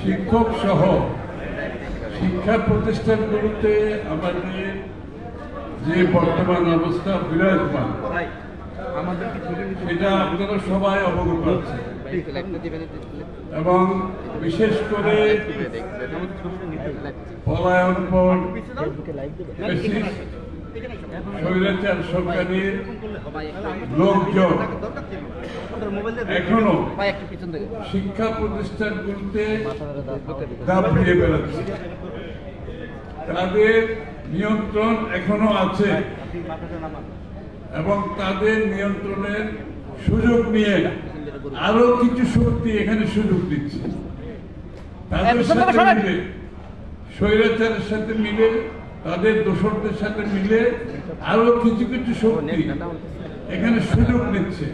শিক্ষক সহ শিক্ষা প্রতিষ্ঠানগুলোতে আমাদের যে বর্তমান অবস্থা বিরাজমান সেটা আপনারা সবাই অবগত আছেন এবং বিশেষ করে পলায়নপর স্বৈরাচার সরকারের লোকজন এখনো শিক্ষা প্রতিষ্ঠানগুলোতে দাবড়িয়ে বেড়াচ্ছে। তাদের নিয়ন্ত্রণ এখনো আছে এবং তাদের নিয়ন্ত্রণের সুযোগ নিয়ে আরো কিছু শক্তি এখানে সুযোগ দিচ্ছে। তাদের সাথে মিলে স্বৈরাচারের সাথে মিলে তাদের দোসরদের সাথে মিলে আরো কিছু কিছু শক্তি এখানে সুযোগ নিচ্ছে।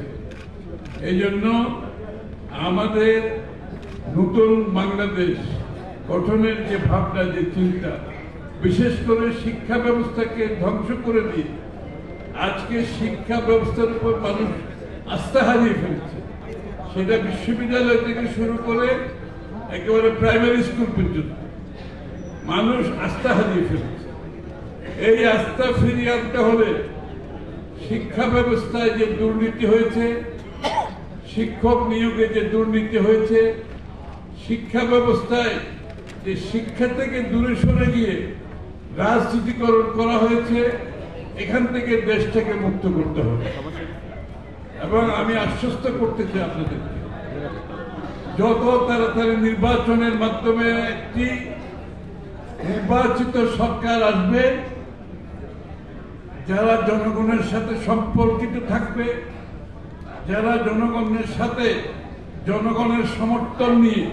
এই জন্য আমাদের নতুন বাংলাদেশ গঠনের যে ভাবনা, যে চিন্তা, বিশেষ করে শিক্ষা ব্যবস্থাকে ধ্বংস করে দিয়ে আজকে শিক্ষা ব্যবস্থার উপর মানুষ আস্থা হারিয়ে ফেলছে। সেটা বিশ্ববিদ্যালয় থেকে শুরু করে একেবারে প্রাইমারি স্কুল পর্যন্ত মানুষ আস্থা হারিয়ে ফেলছে। এই আস্থা ফিরিয়ে আনতে হলে শিক্ষা ব্যবস্থায় যে দুর্নীতি হয়েছে, শিক্ষক নিয়োগে যে দুর্নীতি হয়েছে, শিক্ষা ব্যবস্থায় যে শিক্ষা থেকে দূরে সরে গিয়ে রাজনীতিকরণ করা হয়েছে, এখান থেকে দেশটাকে মুক্ত করতে হবে। এবং আমি আশ্বস্ত করতে চাই আপনাদেরকে, যত তাড়াতাড়ি নির্বাচনের মাধ্যমে একটি নির্বাচিত সরকার আসবে, যারা জনগণের সাথে সম্পর্কিত থাকবে, যারা জনগণের সাথে জনগণের সমর্থন নিয়ে,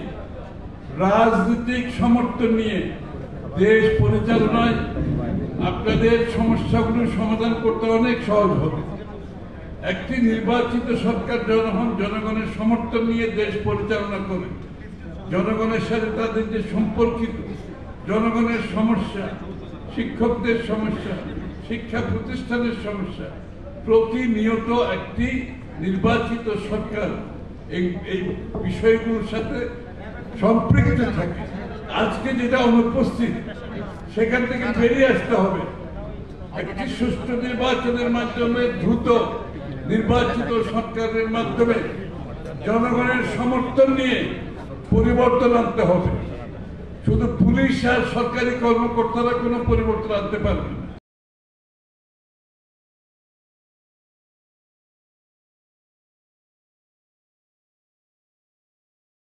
রাজনৈতিক সমর্থন নিয়ে দেশ পরিচালনায় আপনাদের সমস্যাগুলো সমাধান করতে অনেক সহজ হবে। একটি নির্বাচিত সরকার জনগণের সমর্থন নিয়ে দেশ পরিচালনা করে, জনগণের সাথে তাদের যে সম্পর্কিত জনগণের সমস্যা, শিক্ষকদের সমস্যা, শিক্ষা প্রতিষ্ঠানের সমস্যা, প্রতিনিয়ত একটি নির্বাচিত সরকার এই বিষয়গুলোর সাথে সম্পৃক্ত থাকে। আজকে যেটা অনুপস্থিত, সেখান থেকে বেরিয়ে আসতে হবে। একটি সুষ্ঠু নির্বাচনের মাধ্যমে, দ্রুত নির্বাচিত সরকারের মাধ্যমে জনগণের সমর্থন নিয়ে পরিবর্তন আনতে হবে। শুধু পুলিশ আর সরকারি কর্মকর্তারা কোনো পরিবর্তন আনতে পারবে না।